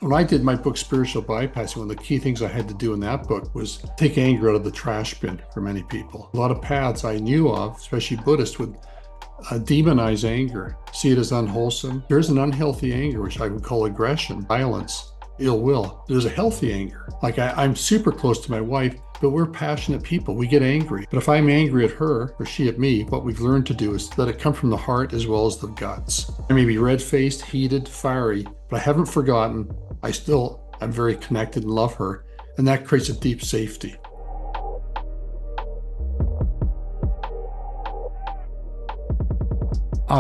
When I did my book, Spiritual Bypassing, one of the key things I had to do in that book was take anger out of the trash bin for many people. A lot of paths I knew of, especially Buddhists, would demonize anger, see it as unwholesome. There's an unhealthy anger, which I would call aggression, violence, ill will. There's a healthy anger. Like I'm super close to my wife, but we're passionate people. We get angry. But if I'm angry at her or she at me, what we've learned to do is let it come from the heart as well as the guts. I may be red-faced, heated, fiery, but I haven't forgotten. I'm very connected and love her. And that creates a deep safety.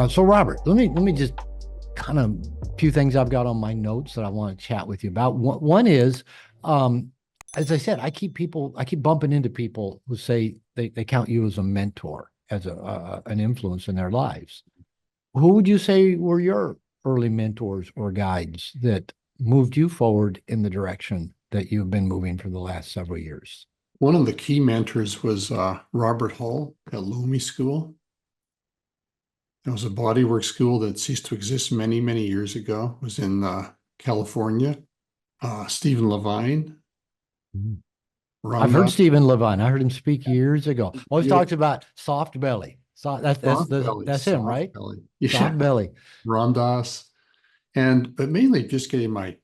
So Robert, let me just kind of a few things I've got on my notes that I want to chat with you about. One is, as I said, I keep bumping into people who say they count you as a mentor, as an influence in their lives. Who would you say were your early mentors or guides that moved you forward in the direction that you've been moving for the last several years? One of the key mentors was Robert Hall at Lomi School. It was a bodywork school that ceased to exist many, many years ago. It was in California. Stephen Levine. I've heard Stephen Levine. I heard him speak years ago. Always talks about soft belly. So that's him, right? Belly. Yeah. Soft belly. Ramdas. But mainly just getting my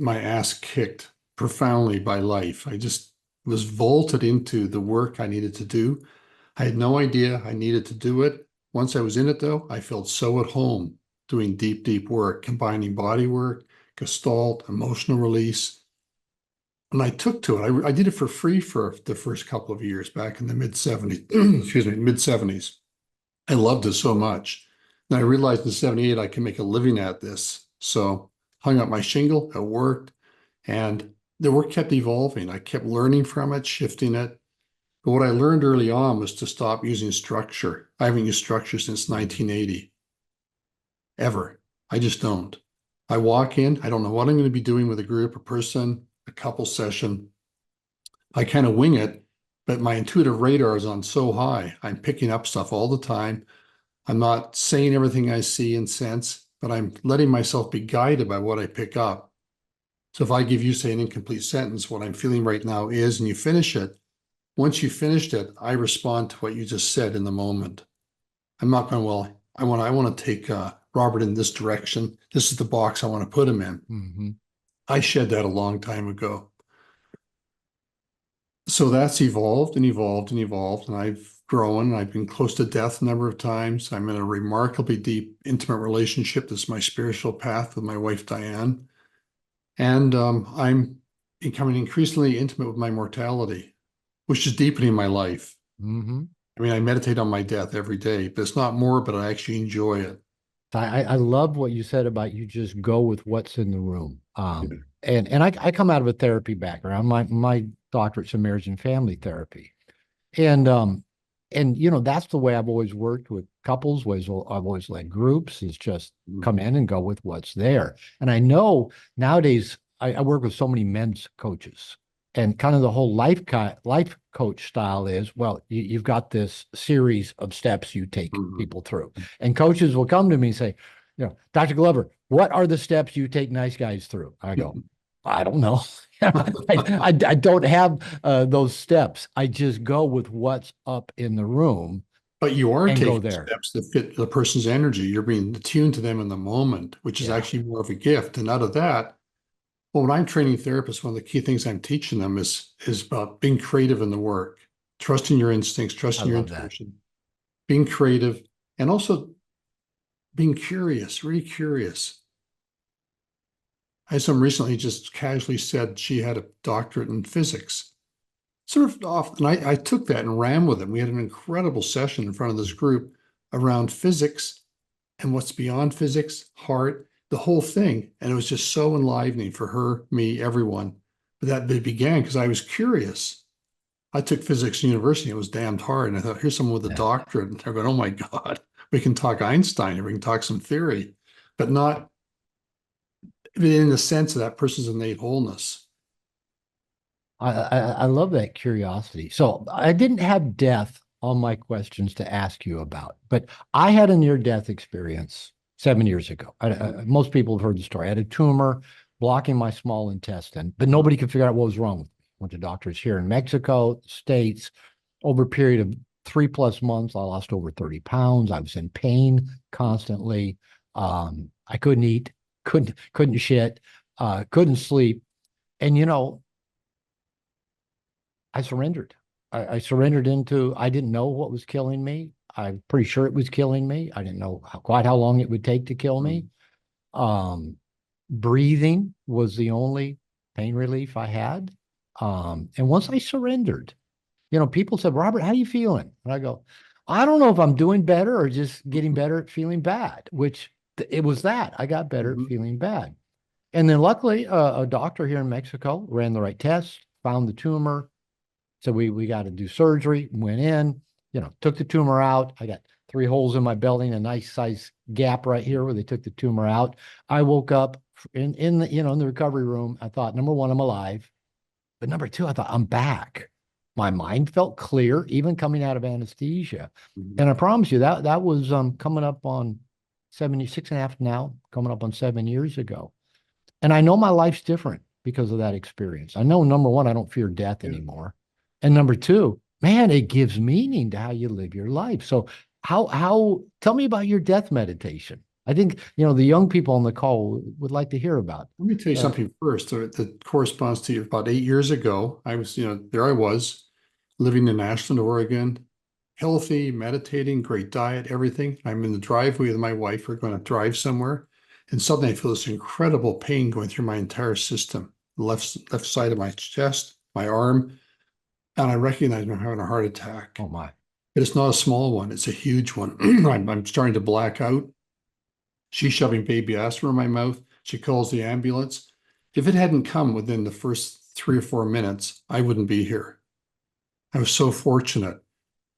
ass kicked profoundly by life. I just was vaulted into the work I needed to do. I had no idea I needed to do it. Once I was in it, though, I felt so at home doing deep, deep work, combining body work, gestalt, emotional release. And I took to it. I did it for free for the first couple of years back in the mid-70s, excuse me, mid-70s. I loved it so much. And I realized in 78 I can make a living at this. So hung up my shingle, it worked, and the work kept evolving. I kept learning from it, shifting it. But what I learned early on was to stop using structure. I haven't used structure since 1980, ever. I just don't. I walk in, I don't know what I'm going to be doing with a group, a person, a couple session. I kind of wing it, but my intuitive radar is on so high. I'm picking up stuff all the time. I'm not saying everything I see and sense, but I'm letting myself be guided by what I pick up. So if I give you, say, an incomplete sentence, what I'm feeling right now is, and you finish it, once you finished it, I respond to what you just said in the moment. I'm not going, well, I want to take Robert in this direction. This is the box I want to put him in. Mm-hmm. I shed that a long time ago. So that's evolved and evolved and evolved, and I've grown. I've been close to death a number of times. I'm in a remarkably deep, intimate relationship. This is my spiritual path with my wife, Diane. And I'm becoming increasingly intimate with my mortality, which is deepening my life. Mm-hmm. I mean, I meditate on my death every day, but it's not more, but I actually enjoy it. I love what you said about you just go with what's in the room. And I come out of a therapy background. My doctorate's in marriage and family therapy. And you know, that's the way I've always worked with couples, I've always led groups, is just come in and go with what's there. And I know nowadays I work with so many men's coaches, and kind of the whole life coach style is, well, you've got this series of steps you take people through. And coaches will come to me and say, you know, Dr. Glover, what are the steps you take nice guys through? I go, I don't know. I don't have those steps. I just go with what's up in the room. But you are taking steps that fit the person's energy. You're being attuned to them in the moment, which is actually more of a gift. And out of that, well, when I'm training therapists, one of the key things I'm teaching them is about being creative in the work, trusting your instincts, trusting your intuition, being creative, and also being curious, really curious. I had someone recently just casually said she had a doctorate in physics. Sort of off, and I took that and ran with it. We had an incredible session in front of this group around physics and what's beyond physics, heart, the whole thing. And it was just so enlivening for her, me, everyone. But that it began because I was curious. I took physics in university. It was damned hard. And I thought, here's someone with a doctorate. And they're going, oh my God, we can talk Einstein, or we can talk some theory, but not in the sense of that person's innate wholeness. I love that curiosity. So I didn't have death on my questions to ask you about, but I had a near-death experience 7 years ago. Most people have heard the story. I had a tumor blocking my small intestine, but nobody could figure out what was wrong with me. Went to doctors here in Mexico, States. Over a period of 3+ months, I lost over 30 pounds. I was in pain constantly. I couldn't eat, couldn't shit, couldn't sleep. And I surrendered. I surrendered into, I didn't know what was killing me. I'm pretty sure it was killing me. I didn't know quite how long it would take to kill me. Um, Breathing was the only pain relief I had. And once I surrendered, people said, Robert, how you feeling? And I go, I don't know if I'm doing better or just getting better at feeling bad, which it was that I got better at Mhm. feeling bad. And then luckily, a doctor here in Mexico ran the right tests, found the tumor. So we got to do surgery, went in, took the tumor out. I got 3 holes in my belly and a nice size gap right here where they took the tumor out. I woke up in the, in the recovery room. I thought, number one, I'm alive. But number two, I thought, I'm back. My mind felt clear, even coming out of anesthesia. Mhm. And I promise you that was coming up on 76 and a half now, coming up on 7 years ago. And I know my life's different because of that experience. I know number one, I don't fear death Yeah. anymore. And number two, man, it gives meaning to how you live your life. So tell me about your death meditation. I think, the young people on the call would like to hear about. Let me tell you something first that corresponds to you. About 8 years ago, I was, there I was living in Ashland, Oregon, healthy, meditating, great diet, everything. I'm in the driveway with my wife. We're going to drive somewhere. And suddenly I feel this incredible pain going through my entire system, left side of my chest, my arm. And I recognize I'm having a heart attack. Oh my. But it's not a small one, it's a huge one. I'm starting to black out. She's shoving baby aspirin in my mouth. She calls the ambulance. If it hadn't come within the first 3 or 4 minutes, I wouldn't be here. I was so fortunate.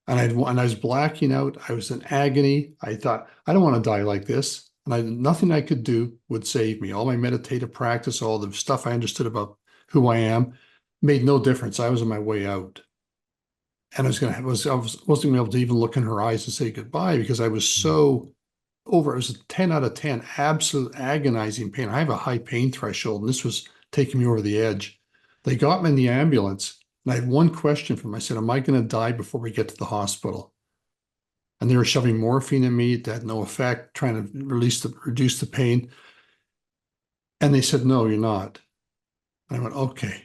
And I was blacking out. I was in agony. I thought, I don't want to die like this. And nothing I could do would save me. All my meditative practice, all the stuff I understood about who I am, made no difference. I was on my way out. And I wasn't gonna be able to even look in her eyes and say goodbye because I was so over. It was a 10 out of 10, absolute agonizing pain. I have a high pain threshold, and this was taking me over the edge. They got me in the ambulance, and I had one question for them. I said, am I going to die before we get to the hospital? And they were shoving morphine in me. It had no effect, trying to reduce the pain. And they said, no, you're not. And I went, okay.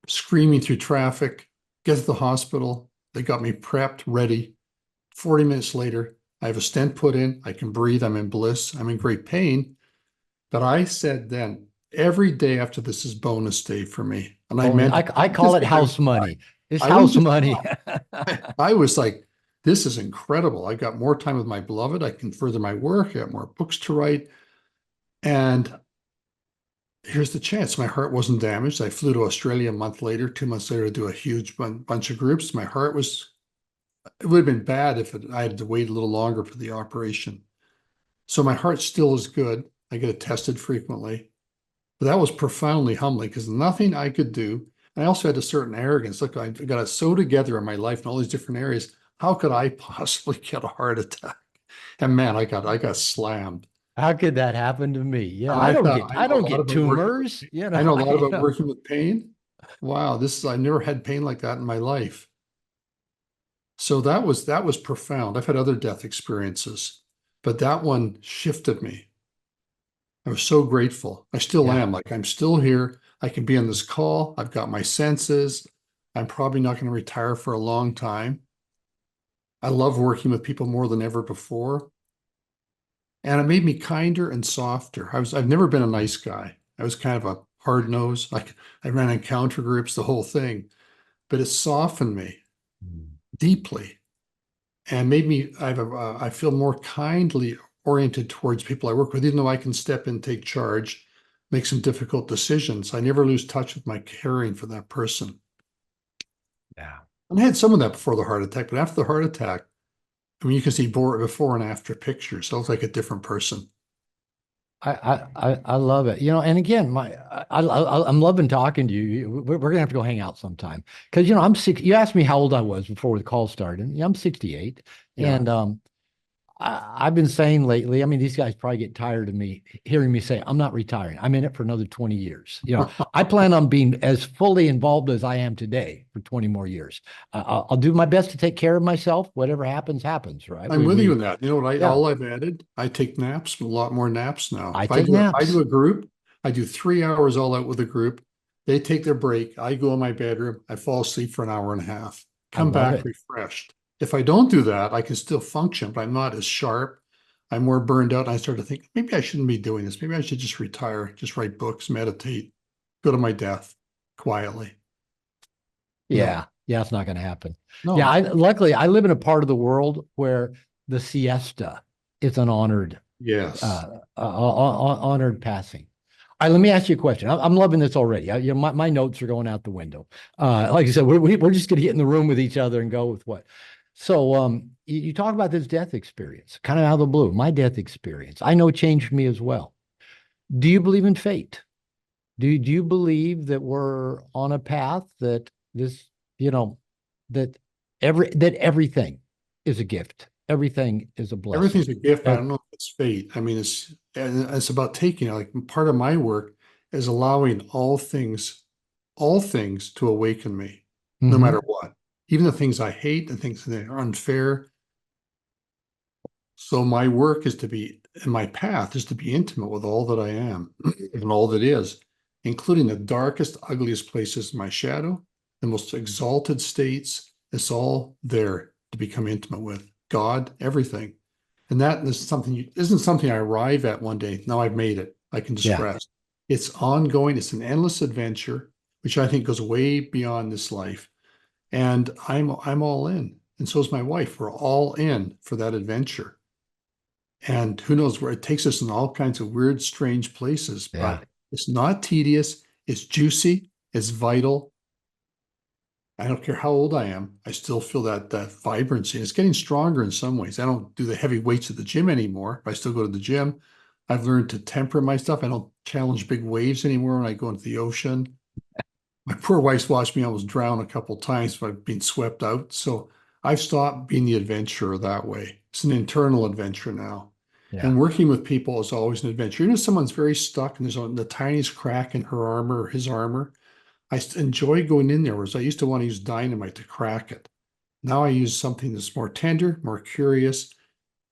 Screaming through traffic, get to the hospital. They got me prepped, ready. 40 minutes later, I have a stent put in. I can breathe. I'm in bliss. I'm in great pain. But I said then, every day after this is bonus day for me. And I Bonus. meant it. I call it house money. It's I wouldn't house just money. I was like, this is incredible. I got more time with my beloved. I can further my work. I got more books to write. And here's the chance. My heart wasn't damaged. I flew to Australia a month later, 2 months later, to do a huge bunch of groups. My heart was, it would have been bad if I had to wait a little longer for the operation. So my heart still is good. I get it tested frequently. But that was profoundly humbling because nothing I could do. And I also had a certain arrogance. Look, I got it so together in my life in all these different areas. How could I possibly get a heart attack? And man, I got slammed. How could that happen to me? And I thought I I know a don't lot get about working with tumors. pain. I know a lot about I working with pain. Wow, I never had pain like that in my life. So that was profound. I've had other death experiences, but that one shifted me. I was so grateful. I still yeah. am. Like I'm still here. I can be on this call. I've got my senses. I'm probably not going to retire for a long time. I love working with people more than ever before. And it made me kinder and softer. I've never been a nice guy. I was kind of a hard nose. Like I ran encounter groups, the whole thing. But it softened me Mm. deeply and made me I feel more kindly oriented towards people I work with, even though I can step in, take charge, make some difficult decisions. I never lose touch with my caring for that person. Yeah. And I had some of that before the heart attack, but after the heart attack, I mean, you can see before and after pictures. So I look like a different person. I love it. And again, I'm loving talking to you. We're gonna have to go hang out sometime because I'm six. You asked me how old I was before the call started. Yeah, I'm 68, Yeah. and I've been saying lately, I mean, these guys probably get tired of me hearing me say, I'm not retiring. I'm in it for another 20 years. I plan on being as fully involved as I am today for 20 more years. I'll do my best to take care of myself. Whatever happens, happens, right? I'm with you in that. You know what? Yeah, All I've added, I take naps, a lot more naps now. I If I take do naps. a group, I do 3 hours all out with a group. They take their break. I go in my bedroom. I fall asleep for an hour and a half. I Come love back it. refreshed. If I don't do that, I can still function, but I'm not as sharp. I'm more burned out. And I start to think maybe I shouldn't be doing this. Maybe I should just retire, just write books, meditate, go to my death quietly. No, Yeah. Yeah, it's not going to happen. Yeah, no. luckily I live in a part of the world where the siesta is an honored Yes. honored passing. All right, let me ask you a question. I'm loving this already. My notes are going out the window. Like I said, we're just going to get in the room with each other and go with what. So, you talk about this death experience, kind of out of the blue. My death experience, I know it changed me as well. Do you believe in fate? Do you believe that we're on a path that this, you know, that that everything is a gift, everything is a blessing? Everything's a gift, but I Ev- don't know if it's fate. I mean, it's about taking it. Like part of my work is allowing all things to awaken me, no Mhm. matter what. Even the things I hate, the things that are unfair. So my work is to be, and my path is to be intimate with all that I am and all that is, including the darkest, ugliest places, my shadow, the most exalted states. It's all there to become intimate with God, everything. And that is something isn't something I arrive at one day. Now I've made it. I can just Yeah, rest. It's ongoing. It's an endless adventure, which I think goes way beyond this life. And I'm all in. And so is my wife. We're all in for that adventure. And who knows where it takes us in all kinds of weird, strange places, yeah, but it's not tedious. It's juicy. It's vital. I don't care how old I am. I still feel that vibrancy. It's getting stronger in some ways. I don't do the heavy weights at the gym anymore, but I still go to the gym. I've learned to temper my stuff. I don't challenge big waves anymore when I go into the ocean. My poor wife's watched me almost drown a couple times, but I've been swept out. So I've stopped being the adventurer that way. It's an internal adventure now. yeah. And working with people is always an adventure. Even if someone's very stuck and there's the tiniest crack in her armor or his armor, enjoy going in there, whereas I used to want to use dynamite to crack it. Now I use something that's more tender, more curious,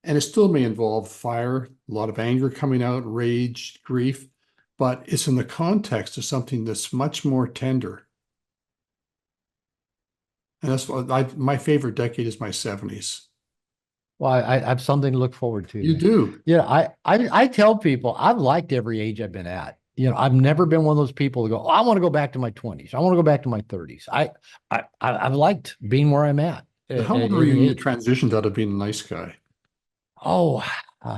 and it still may involve fire, a lot of anger coming out, rage, grief, but it's in the context of something that's much more tender. And that's what my favorite decade is my 70s. Well, I have something to look forward to You then. do. Yeah, I tell people I've liked every age I've been at. I've never been one of those people to go, oh, I want to go back to my 20s. I want to go back to my 30s. I've liked being where I'm at, How at old were you any when you age. transitioned out of being a nice guy? Oh, uh,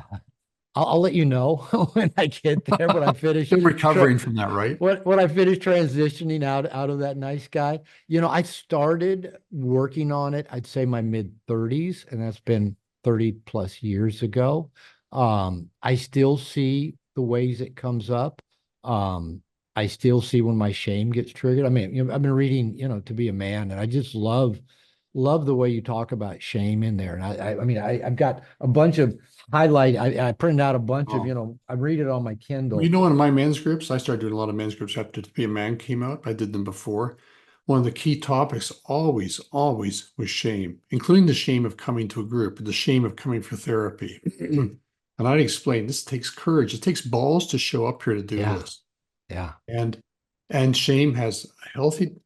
I'll let you know when I get there, when I finish Still recovering from that, right? when I finish transitioning out of that nice guy. I started working on it, I'd say my mid 30s, and that's been 30 plus years ago. I still see the ways it comes up. Um, I still see when my shame gets triggered. I mean, I've been reading, To Be a Man, and I just love the way you talk about shame in there. And I've got a bunch of highlight. I printed out a bunch of, Oh. I read it on my Well, you Kindle. know, in my men's groups, I started doing a lot of men's groups after To Be a Man came out. I did them before. One of the key topics always, always was shame, including the shame of coming to a group, the shame of coming for therapy. And I'd explain this takes courage. It takes balls to show up here to do Yeah, this. yeah. And and shame has a healthy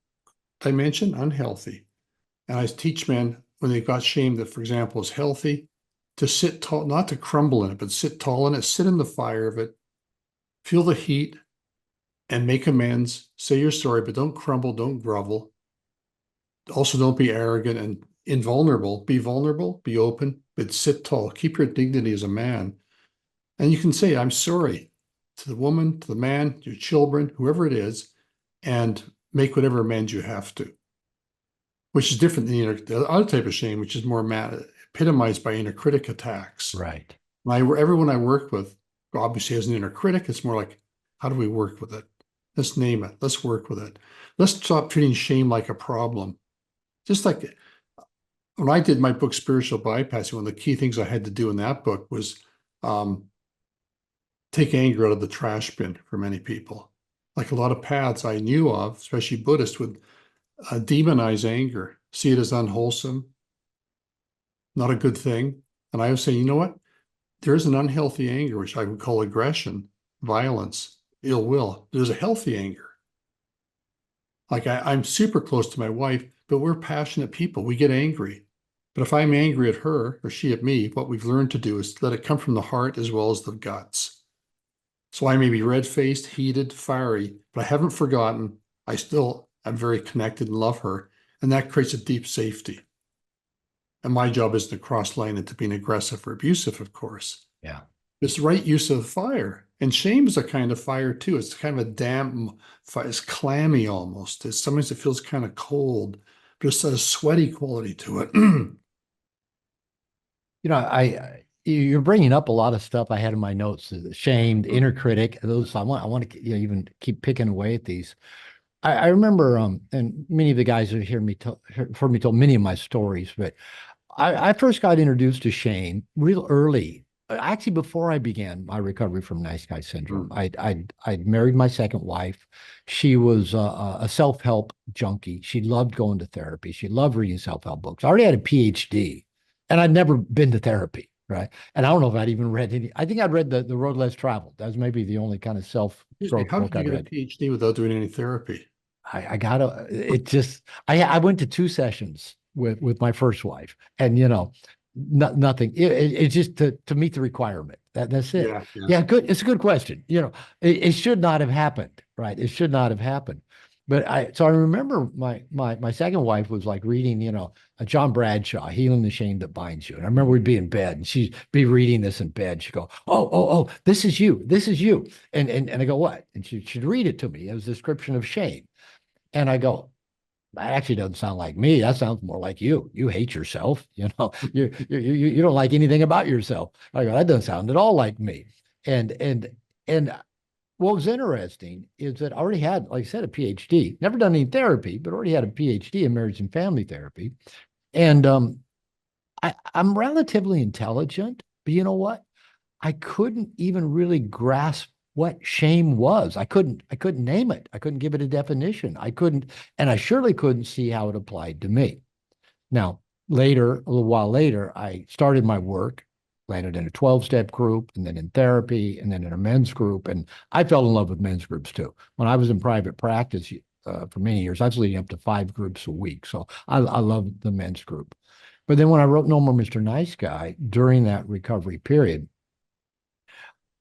dimension, unhealthy. And I teach men when they've got shame that, for example, is healthy, to sit tall, not to crumble in it, but sit tall in it, sit in the fire of it, feel the heat, and make amends. Say you're sorry, but don't crumble, don't grovel. Also, don't be arrogant and invulnerable. Be vulnerable, be open, but sit tall. Keep your dignity as a man. And you can say, I'm sorry to the woman, to the man, your children, whoever it is, and make whatever amends you have to, which is different than the other type of shame, which is more epitomized by inner critic attacks. Right. Everyone I work with obviously has an inner critic. It's more like, how do we work with it? Let's name it. Let's work with it. Let's stop treating shame like a problem. Just like when I did my book, Spiritual Bypassing, one of the key things I had to do in that book was um, take anger out of the trash bin for many people. Like a lot of paths I knew of, especially Buddhist, would demonize anger, see it as unwholesome, not a good thing. And I was saying, you know what? There's an unhealthy anger, which I would call aggression, violence, ill will. There's a healthy anger. Like I'm super close to my wife, but we're passionate people. We get angry. But if I'm angry at her or she at me, what we've learned to do is let it come from the heart as well as the guts. So I may be red-faced, heated, fiery, but I haven't forgotten. I'm very connected and love her. And that creates a deep safety. And my job isn't to cross line into being aggressive or abusive, of course. Yeah. It's the right use of fire. And shame is a kind of fire too. It's kind of a damp fire. It's clammy almost. Sometimes it feels kind of cold, but it's a sweaty quality to it. You're bringing up a lot of stuff I had in my notes: the shame, the inner critic. Those I want to even keep picking away at these. I remember, and many of the guys who heard me tell many of my stories, but I first got introduced to shame real early. Actually, before I began my recovery from nice guy syndrome, I'd married my second wife. She was a self-help junkie. She loved going to therapy. She loved reading self-help books. I already had a PhD, and I'd never been to therapy, right? And I don't know if I'd even read any. I think I'd read the Road Less Traveled. That was maybe the only kind of self-growth How book did you I'd get a read. PhD without doing any therapy? I gotta, it just, I went to 2 sessions with my first wife, and nothing. It's just to meet the requirement. That's it. Yeah, yeah. Yeah, good. It's a good question. It should not have happened, right? It should not have happened. But so I remember my second wife was like reading, a John Bradshaw, Healing the Shame That Binds You. And I remember we'd be in bed and she'd be reading this in bed. She'd go, oh, this is you. This is you. And I go, what? And she'd read it to me. It was a description of shame. And I go, that actually doesn't sound like me. That sounds more like you. You hate yourself. You don't like anything about yourself. I go, that doesn't sound at all like me. And what was interesting is that I already had, like I said, a PhD. Never done any therapy, but already had a PhD in marriage and family therapy. And I'm relatively intelligent, but you know what? I couldn't even really grasp what shame was. I couldn't name it. I couldn't give it a definition. I couldn't, and I surely couldn't see how it applied to me. Now, later, a little while later, I started my work, landed in a 12-step group, and then in therapy, and then in a men's group. And I fell in love with men's groups too. When I was in private practice for many years, I was leading up to 5 groups a week. So I loved the men's group. But then when I wrote No More Mr. Nice Guy during that recovery period,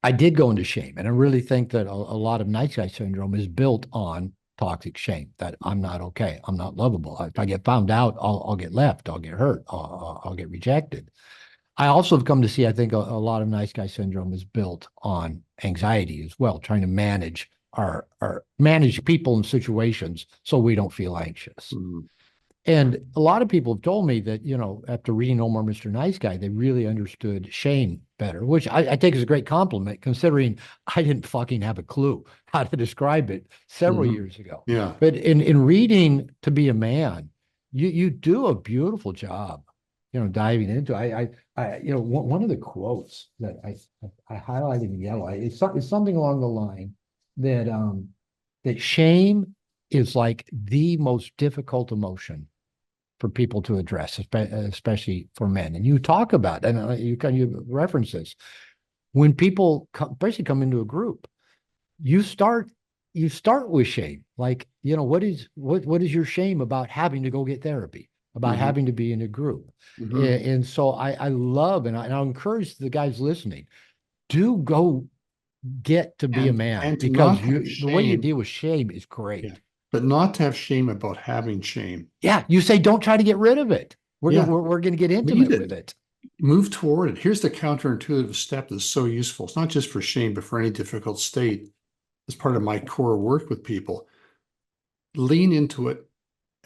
I did go into shame. And I really think that a lot of nice guy syndrome is built on toxic shame, that I'm not okay. I'm not lovable. If I get found out, I'll get left. I'll get hurt. I'll get rejected. I also have come to see, I think a lot of nice guy syndrome is built on anxiety as well, trying to manage our manage people and situations so we don't feel anxious. Mhm. And a lot of people have told me that, after reading No More Mr. Nice Guy, they really understood shame better, which I take as a great compliment, considering I didn't fucking have a clue how to describe it several Mhm. years ago. Yeah. But in reading To Be a Man, you do a beautiful job, diving into. One of the quotes that I highlighted in yellow, it's something along the line that shame is like the most difficult emotion for people to address, especially for men. And you talk about, and you reference this, when people basically come into a group, you start with shame. Like, what is your shame about having to go get therapy, about Mhm. having to be in a group? Mhm. And so I love, and I'll encourage the guys listening, do go get to be a man, And to because not have the way you shame, deal with shame is yeah, great. but not to have shame about having shame. Yeah, you say don't try to get rid of it. We're gonna Yeah, we're gonna get lead intimate with it. it. Move toward it. Here's the counterintuitive step that's so useful. It's not just for shame, but for any difficult state. As part of my core work with people, lean into it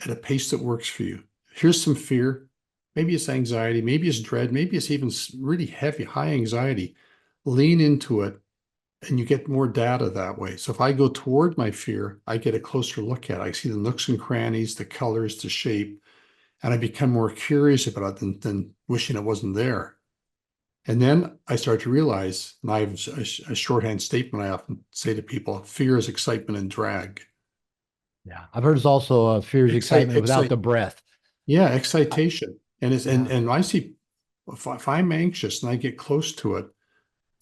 at a pace that works for you. Here's some fear. Maybe it's anxiety. Maybe it's dread. Maybe it's even really heavy, high anxiety. Lean into it and you get more data that way. So if I go toward my fear, I get a closer look at it. I see the nooks and crannies, the colors, the shape, and I become more curious about it than wishing it wasn't there. And then I start to realize, and I have a shorthand statement I often say to people: fear is excitement and drag. Yeah. I've heard it's also fear's Excite, excitement without excite, the breath. yeah, I- excitation. And it's yeah. and I see if I'm anxious and I get close to it,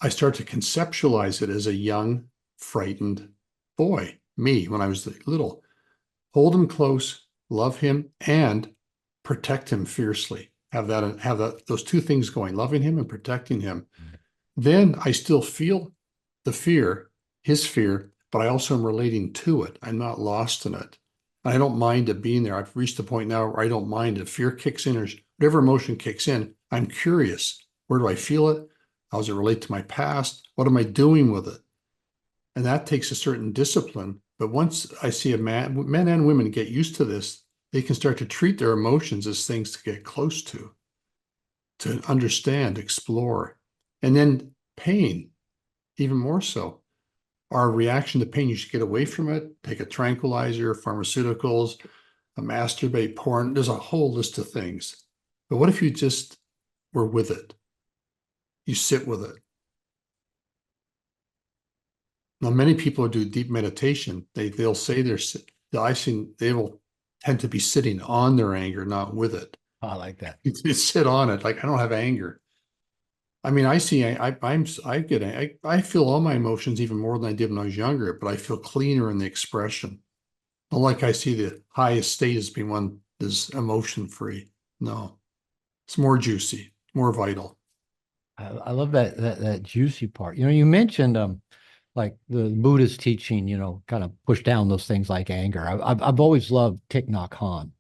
I start to conceptualize it as a young, frightened boy, me when I was little. Hold him close, love him, and protect him fiercely. Have that those two things going, loving him and protecting him. Then I still feel the fear, his fear, but I also am relating to it. I'm not lost in it. I don't mind it being there. I've reached the point now where I don't mind if fear kicks in or whatever emotion kicks in. I'm curious. Where do I feel it? How does it relate to my past? What am I doing with it? And that takes a certain discipline. But once I see men and women get used to this, they can start to treat their emotions as things to get close to understand, explore. And then pain, even more so. Our reaction to pain, you should get away from it, take a tranquilizer, pharmaceuticals, a masturbate, porn. There's a whole list of things. But what if you just were with it? You sit with it. Now, many people who do deep meditation, they'll say I've seen they will tend to be sitting on their anger, not with it. I like that. You sit on it, like I don't have anger. I mean, I see, I feel all my emotions even more than I did when I was younger, but I feel cleaner in the expression. Not like I see the highest state as being one that's emotion free. No, it's more juicy, more vital. I love that juicy part. You mentioned like the Buddhist teaching, kind of push down those things like anger. I've always loved Thich Nhat Hanh.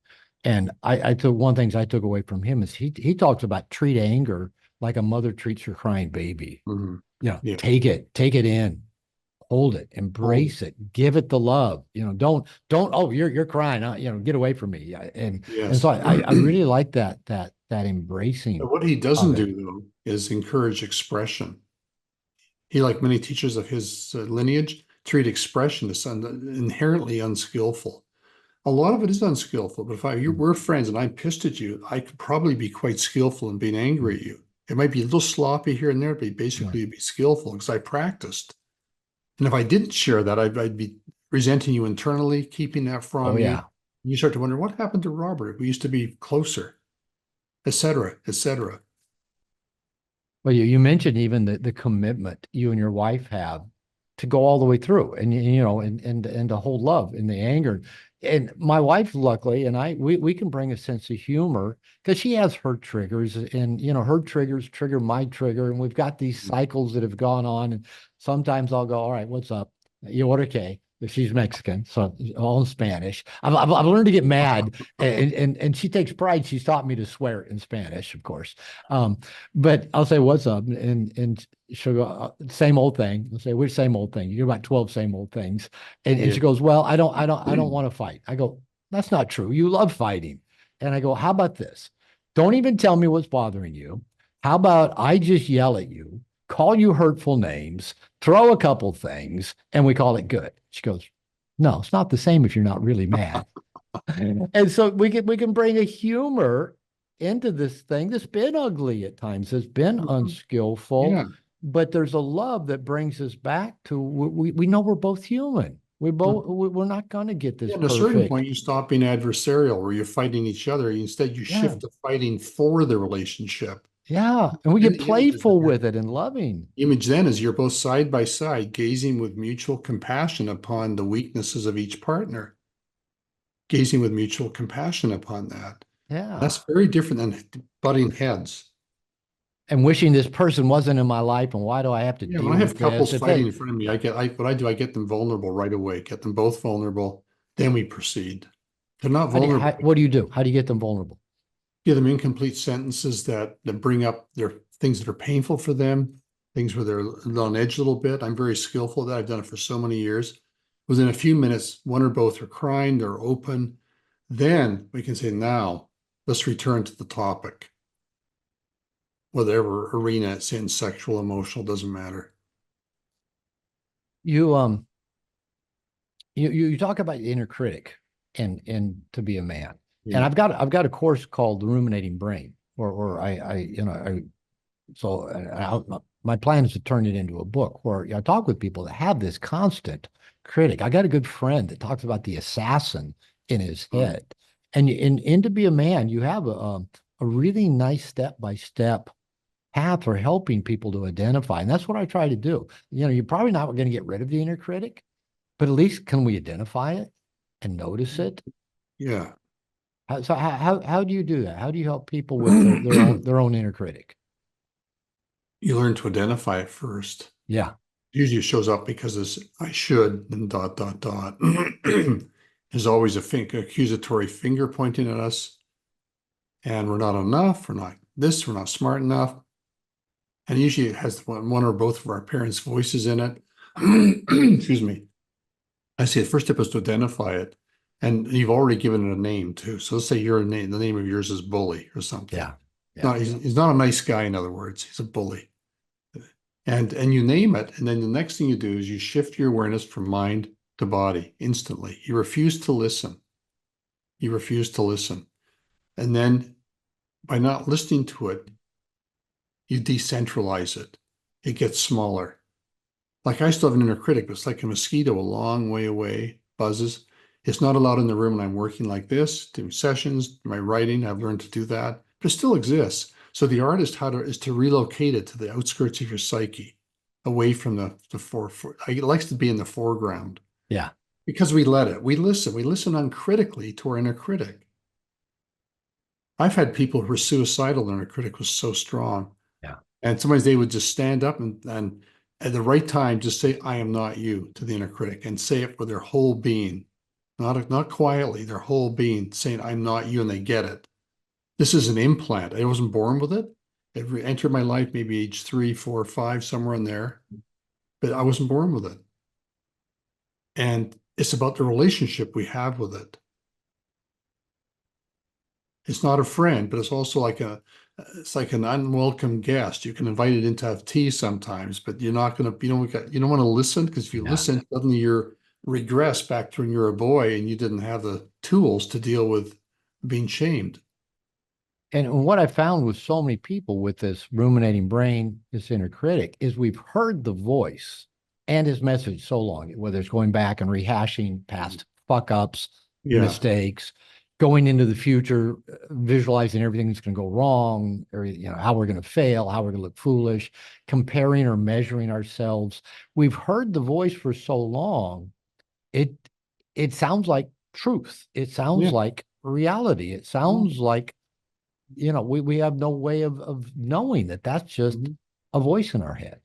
And I took one things I took away from him is he talks about treat anger like a mother treats her crying baby. Mhm. Yeah. Take it in, hold it, Oh, embrace it, give it the love. Don't, oh, you're crying, get away from me. Yeah, and so yes. I really like that embracing But what he of doesn't it. do, though, is encourage expression. He, like many teachers of his lineage, treat expression as inherently unskillful. A lot of it is unskillful, but if you Mm. were friends and I'm pissed at you, I could probably be quite skillful in being angry Mm. at you. It might be a little sloppy here and there, but Yeah. basically be skillful because I practiced. And if I didn't share that, I'd be resenting you internally, keeping that Oh from you. yeah. You start to wonder what happened to Robert. We used to be closer, et cetera, et cetera. Well, you mentioned even the commitment you and your wife have to go all the way through and and to hold love in the anger. And my wife, luckily, and we can bring a sense of humor because she has her triggers and her triggers trigger my trigger. And we've got these cycles that have gone on. And sometimes I'll go, all right, what's up? You order K. She's Mexican, so all in Spanish. I've learned to get mad, and she takes pride. She's taught me to swear in Spanish, of course. Um, but I'll say, what's up? And she'll go, same old thing. I'll say, which same old thing? You're about 12 same old things. And Yeah. she goes, well, I don't want to fight. I go, that's not true. You love fighting. And I go, how about this? Don't even tell me what's bothering you. How about I just yell at you, call you hurtful names, throw a couple things, and we call it good. She goes, no, it's not the same if you're not really mad. And so we can bring a humor into this thing that's been ugly at times, has been unskillful, Yeah. but there's a love that brings us back to we know we're both human. We're not going to get this Yeah, at a certain perfect. point, you stop being adversarial where you're fighting each other. Instead, you Yeah, shift to fighting for the relationship. yeah, and we And get the image is playful with it and loving. the image then is you're both side by side, gazing with mutual compassion upon the weaknesses of each partner, gazing with mutual compassion upon that. Yeah, That's very different than butting heads. and wishing this person wasn't in my life, and why do I have to Yeah, when deal I have with this? couples If fighting they, in front of me, what I do, I get them vulnerable right away, get them both vulnerable, then we proceed. They're not vulnerable. what do you do? How do you get them vulnerable? Give them incomplete sentences that bring up their things that are painful for them, things where they're on edge a little bit. I'm very skillful at that. I've done it for so many years. Within a few minutes, one or both are crying, they're open. Then we can say, now let's return to the topic, whatever arena it's in, sexual, emotional, doesn't matter. You talk about the inner critic and to be a man. And Yeah. I've got a course called the Ruminating Brain, or my plan is to turn it into a book where I talk with people that have this constant critic. I got a good friend that talks about the assassin in his Mm. head. And to be a man, you have a really nice step-by-step path for helping people to identify. And that's what I try to do. You're probably not going to get rid of the inner critic, but at least can we identify it and notice it? Yeah. So how do you do that? How do you help people with their own inner critic? You learn to identify it first. Yeah, Usually it shows up because it's I should, and dot, dot, dot. There's always a accusatory finger pointing at us, and we're not enough, we're not this, we're not smart enough. And usually it has one or both of our parents' voices in it. Excuse me. I say the first step is to identify it. And you've already given it a name too. So let's say your name, the name of yours is Bully or something. yeah, yeah, No, he's not a nice guy, in other words. He's a bully. And you name it, and then the next thing you do is you shift your awareness from mind to body instantly. You refuse to listen. You refuse to listen. And then by not listening to it, you decentralize it. It gets smaller. Like I still have an inner critic, but it's like a mosquito a long way away, buzzes. It's not allowed in the room when I'm working like this, doing sessions, my writing. I've learned to do that, but it still exists. So the artist is to relocate it to the outskirts of your psyche, away from the it likes to be in the foreground yeah, because we let it. We listen uncritically to our inner critic. I've had people who were suicidal, their inner critic was so strong. yeah. And sometimes they would just stand up and at the right time, just say, I am not you to the inner critic and say it with their whole being, not quietly, their whole being saying, I'm not you. And they get it. This is an implant. I wasn't born with it. It entered my life maybe age 3, 4, 5, somewhere in there, but I wasn't born with it. And it's about the relationship we have with it. It's not a friend, but it's also it's like an unwelcome guest. You can invite it in to have tea sometimes, but you're not gonna you don't want to listen because if you Yeah. listen, suddenly you're regress back to when you're a boy and you didn't have the tools to deal with being shamed. And what I found with so many people with this ruminating brain, this inner critic, is we've heard the voice and his message so long, whether it's going back and rehashing past fuck ups, Yeah. mistakes, going into the future, visualizing everything that's going to go wrong, or how we're going to fail, how we're going to look foolish, comparing or measuring ourselves. We've heard the voice for so long, it it sounds like truth. It sounds Yeah. like reality. It sounds like we have no way of knowing that that's just Mhm. a voice in our head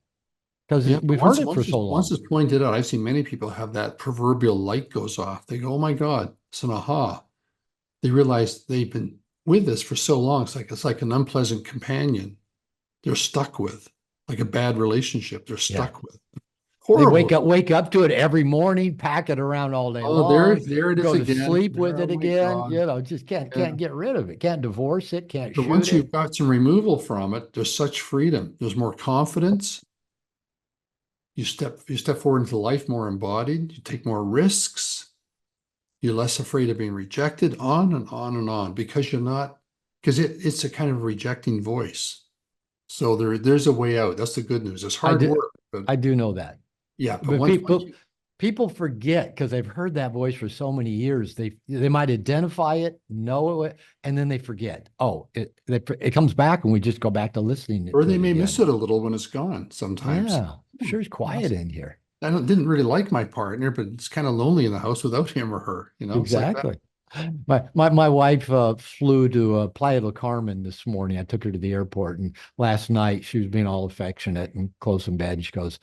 because Yeah. we've heard it for so Once long. it's pointed out, I've seen many people have that proverbial light goes off. They go, oh my God, it's an aha. They realize they've been with this for so long. It's like an unpleasant companion they're stuck with, like a bad relationship they're Yeah. stuck with. They Horrible. wake up to it every morning, pack it around all day Oh, long, there it is go to again. sleep with There, oh it my again. God. Just can't Yeah. can't get rid of it. Can't divorce it, can't But shoot once it. you've got some removal from it, there's such freedom. There's more confidence. You step forward into life more embodied. You take more risks. You're less afraid of being rejected, on and on and on, because you're not, because it's a kind of rejecting voice. So there's a way out. That's the good news. It's I hard do work, but I do know that. yeah, but But once people you, people forget because they've heard that voice for so many years. They might identify it, know it, and then they forget. Oh, it comes back, and we just go back to listening or to they it may miss again. it a little when it's gone sometimes. Yeah, Hmm, sure, it's quiet in here. didn't really like my partner, but it's kind of lonely in the house without him or her. It's like that. Exactly. My wife flew to Playa del Carmen this morning. I took her to the airport, and last night she was being all affectionate and close in bed. And she goes,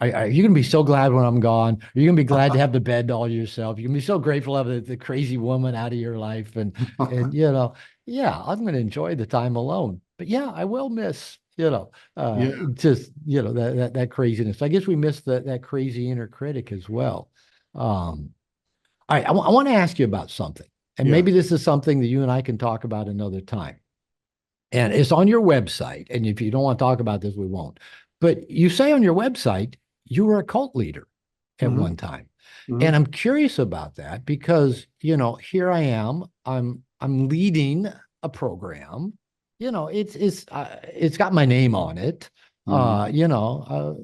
are you gonna be so glad when I'm gone? Are you gonna be glad to have the bed all to yourself? You're gonna be so grateful to have the crazy woman out of your life, and yeah, I'm gonna enjoy the time alone. But yeah, I will miss Yeah, just that craziness. I guess we miss that crazy inner critic as well. Um, all right, I want to ask you about something. And yeah. maybe this is something that you and I can talk about another time. And it's on your website. And if you don't want to talk about this, we won't. But you say on your website you were a cult leader at Mhm. one time. And Mhm. I'm curious about that because, here I am, I'm leading a program. It's got my name on it. Mhm. Uh, you know, uh,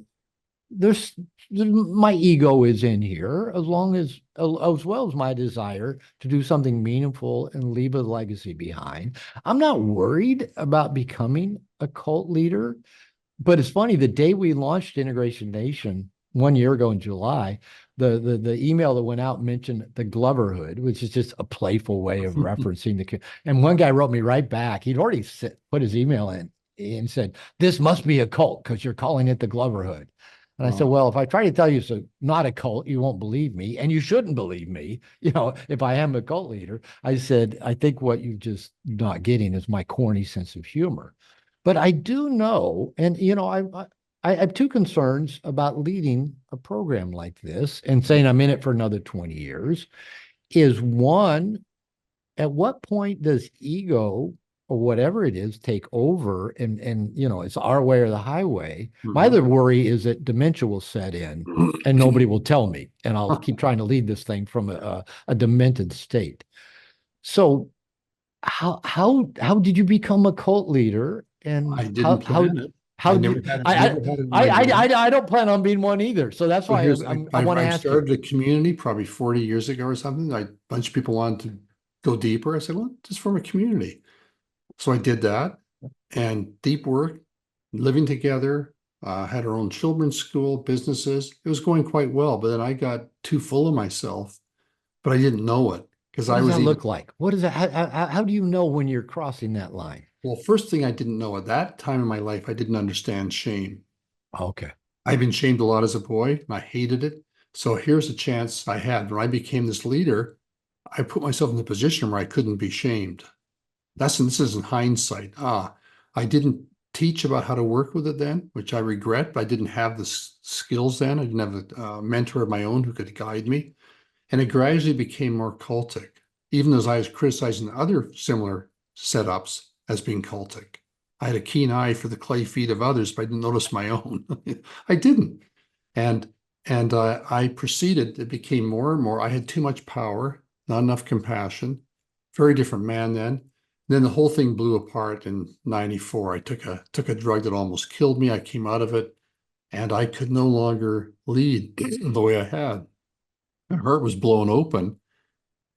there's my ego is in here as well as my desire to do something meaningful and leave a legacy behind. I'm not worried about becoming a cult leader, but it's funny, the day we launched Integration Nation 1 year ago in July, the email that went out mentioned the Gloverhood, which is just a playful way of referencing and one guy wrote me right back. He'd already put his email in and said, "This must be a cult because you're calling it the Gloverhood." And I said, Wow. "Well, if I try to tell you it's not a cult, you won't believe me, and you shouldn't believe me, if I am a cult leader." I said, "I think what you're just not getting is my corny sense of humor." But I do know, and I have two concerns about leading a program like this and saying I'm in it for another 20 years. Is one, at what point does ego or whatever it is take over and it's our way or the highway? My Mhm. other worry is that dementia will set in and nobody will tell me, and I'll keep trying to lead this thing from a demented state. So how did you become a cult leader, and I didn't plan it. how did you Never had it in my brain. I don't plan on being one either, so that's So why here's, I want to I ask you. started a community probably 40 years ago or something. A bunch of people wanted to go deeper. I said, well, just form a community. So I did that and deep work, living together, had our own children's school, businesses. It was going quite well, but then I got too full of myself, but I didn't know it because What I does was that even, look like? What is that? How do you know when you're crossing that line? well, first thing I didn't know at that time in my life, I didn't understand shame. Okay. I've been shamed a lot as a boy and I hated it. So here's a chance I had when I became this leader. I put myself in the position where I couldn't be shamed. This is in hindsight. I didn't teach about how to work with it then, which I regret, but I didn't have the skills then. I didn't have a mentor of my own who could guide me. And it gradually became more cultic, even as I was criticizing other similar setups as being cultic. I had a keen eye for the clay feet of others, but I didn't notice my own. I didn't. And I proceeded, it became more and more. I had too much power, not enough compassion. Very different man then. Then the whole thing blew apart in 94. I took a drug that almost killed me. I came out of it and I could no longer lead the way I had. My heart was blown open.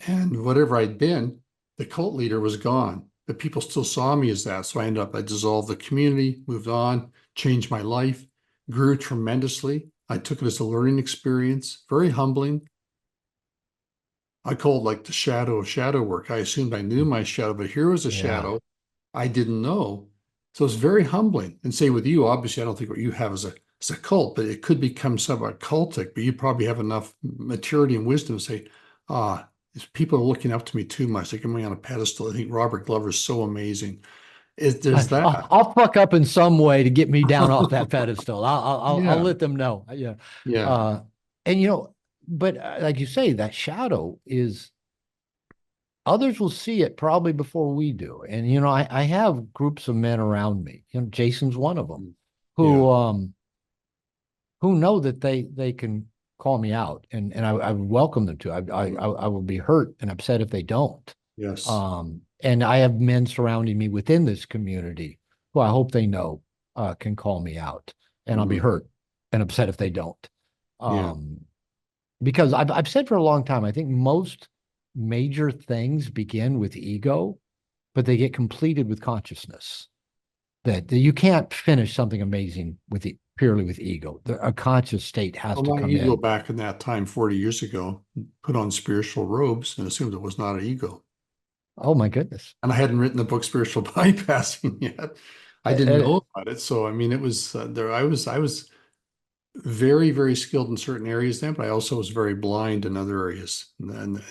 And whatever I'd been, the cult leader was gone. But people still saw me as that. So I dissolved the community, moved on, changed my life, grew tremendously. I took it as a learning experience, very humbling. I called like the shadow of shadow work. I assumed I knew my shadow, but here was a Yeah. shadow I didn't know. So it's very humbling. And say with you, obviously, I don't think what you have is is a cult, but it could become somewhat cultic. But you probably have enough maturity and wisdom to say, these people are looking up to me too much. They get me on a pedestal. I think Robert Glover is so amazing. There's that. I'll fuck up in some way to get me down off that pedestal. I'll Yeah, let them know. Yeah. yeah. Uh, and but like you say, that shadow is others will see it probably before we do. And I have groups of men around me. Jason's one of them Yeah. who know that they can call me out, and I would welcome them to. I will be hurt and upset if they don't. Yes. And I have men surrounding me within this community who I hope they know can call me out, and I'll be Mhm. hurt and upset if they don't. Yeah. Um, because I've said for a long time, I think most major things begin with ego, but they get completed with consciousness. That you can't finish something amazing purely with ego. A conscious state has Well, to my come ego in. back in that time, 40 years ago, put on spiritual robes and assumed it was not an ego. Oh my goodness. And I hadn't written the book Spiritual Bypassing yet. I didn't Uh, know about it. So I mean, it was there. I was very, very skilled in certain areas then, but I also was very blind in other areas. And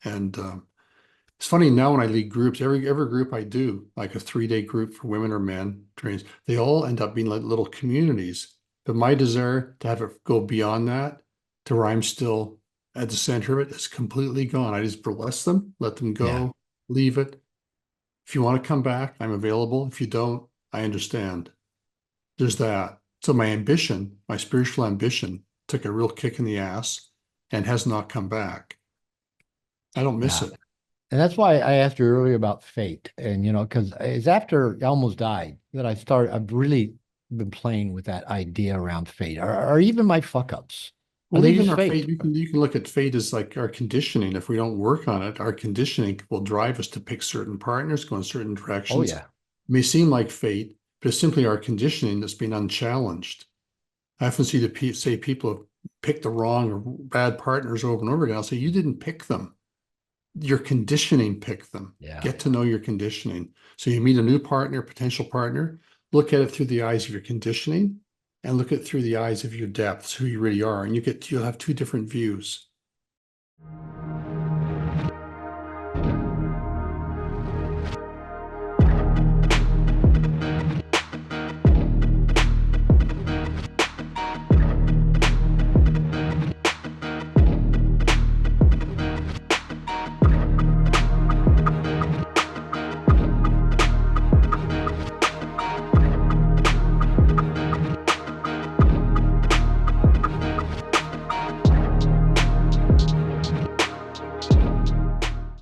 it's funny now when I lead groups, every group I do, like a 3-day group for women or men trains, they all end up being like little communities. But my desire to have it go beyond that, to where I'm still at the center of it, is completely gone. I just bless them, let them yeah. go, leave it. If you want to come back, I'm available. If you don't, I understand. There's that. So my ambition, my spiritual ambition, took a real kick in the ass. and has not come back. I don't miss Yeah. it. And that's why I asked you earlier about fate. And, because it's after I almost died that I've really been playing with that idea around fate or even my fuck ups. Are Well, they even just our fate? fate, you can look at fate as like our conditioning. If we don't work on it, our conditioning will drive us to pick certain partners, go in certain Oh, directions. It yeah. may seem like fate, but it's simply our conditioning that's been unchallenged. I often see say people have picked the wrong or bad partners over and over again. I'll say, you didn't pick them. Your conditioning picked them. Yeah. Get to know your conditioning. So you meet a new partner, potential partner, look at it through the eyes of your conditioning and look at it through the eyes of your depths, who you really are. And you'll have two different views.